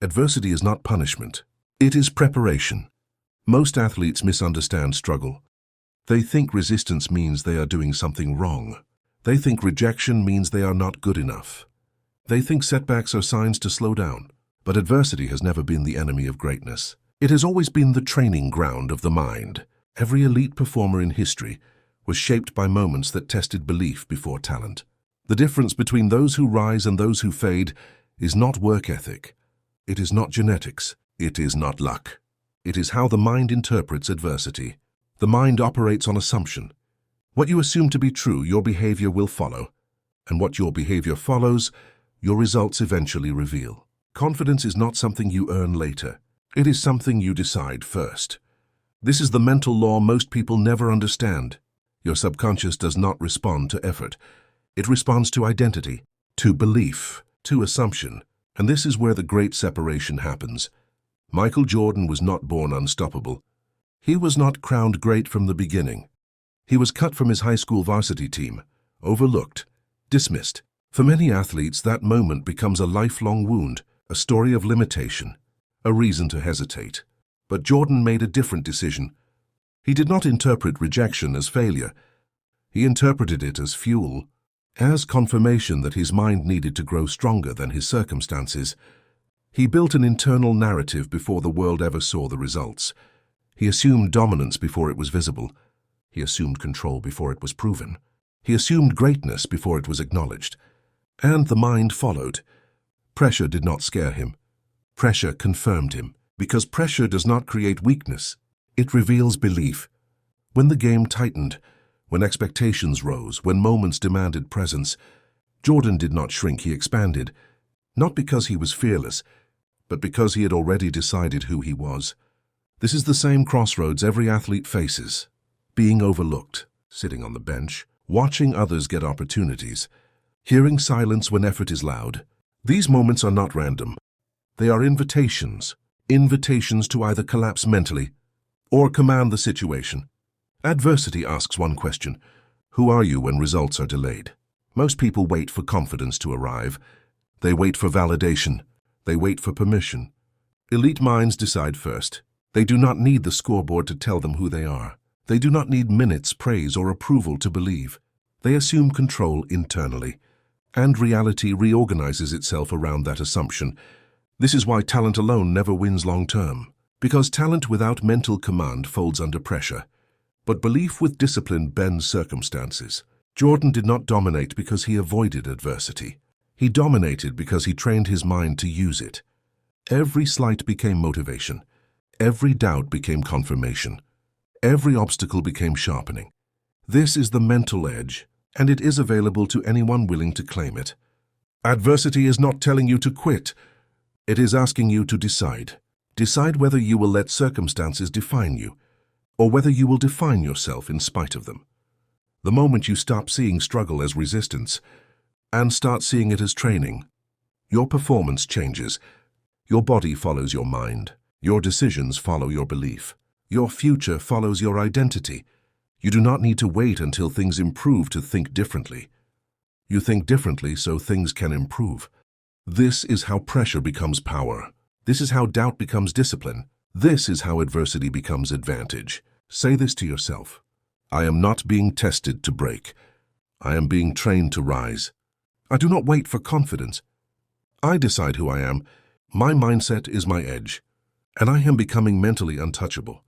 Adversity is not punishment. It is preparation. Most athletes misunderstand struggle. They think resistance means they are doing something wrong. They think rejection means they are not good enough. They think setbacks are signs to slow down. But adversity has never been the enemy of greatness. It has always been the training ground of the mind. Every elite performer in history was shaped by moments that tested belief before talent. The difference between those who rise and those who fade is not work ethic. It is not genetics. It is not luck. It is how the mind interprets adversity. The mind operates on assumption. What you assume to be true, your behavior will follow. And what your behavior follows, your results eventually reveal. Confidence is not something you earn later. It is something you decide first. This is the mental law most people never understand. Your subconscious does not respond to effort. It responds to identity, to belief, to assumption. And this is where the great separation happens. Michael Jordan was not born unstoppable. He was not crowned great from the beginning. He was cut from his high school varsity team, overlooked, dismissed. For many athletes, that moment becomes a lifelong wound, a story of limitation, a reason to hesitate. But Jordan made a different decision. He did not interpret rejection as failure. He interpreted it as fuel, as confirmation that his mind needed to grow stronger than his circumstances. He built an internal narrative before the world ever saw the results. He assumed dominance before it was visible. He assumed control before it was proven. He assumed greatness before it was acknowledged. And the mind followed. Pressure did not scare him. Pressure confirmed him, because pressure does not create weakness. It reveals belief. When the game tightened, when expectations rose, when moments demanded presence, Jordan did not shrink, he expanded. Not because he was fearless, but because he had already decided who he was. This is the same crossroads every athlete faces. Being overlooked, sitting on the bench, watching others get opportunities, hearing silence when effort is loud. These moments are not random. They are invitations. Invitations to either collapse mentally or command the situation. Adversity asks one question: who are you when results are delayed? Most people wait for confidence to arrive. They wait for validation. They wait for permission. Elite minds decide first. They do not need the scoreboard to tell them who they are. They do not need minutes, praise, or approval to believe. They assume control internally, and reality reorganizes itself around that assumption. This is why talent alone never wins long-term, because talent without mental command folds under pressure. But belief with discipline bends circumstances. Jordan did not dominate because he avoided adversity. He dominated because he trained his mind to use it. Every slight became motivation. Every doubt became confirmation. Every obstacle became sharpening. This is the mental edge, and it is available to anyone willing to claim it. Adversity is not telling you to quit. It is asking you to decide. Decide whether you will let circumstances define you, or whether you will define yourself in spite of them. The moment you stop seeing struggle as resistance and start seeing it as training, your performance changes. Your body follows your mind. Your decisions follow your belief. Your future follows your identity. You do not need to wait until things improve to think differently. You think differently so things can improve. This is how pressure becomes power. This is how doubt becomes discipline. This is how adversity becomes advantage. Say this to yourself: I am not being tested to break. I am being trained to rise. I do not wait for confidence. I decide who I am. My mindset is my edge, and I am becoming mentally untouchable.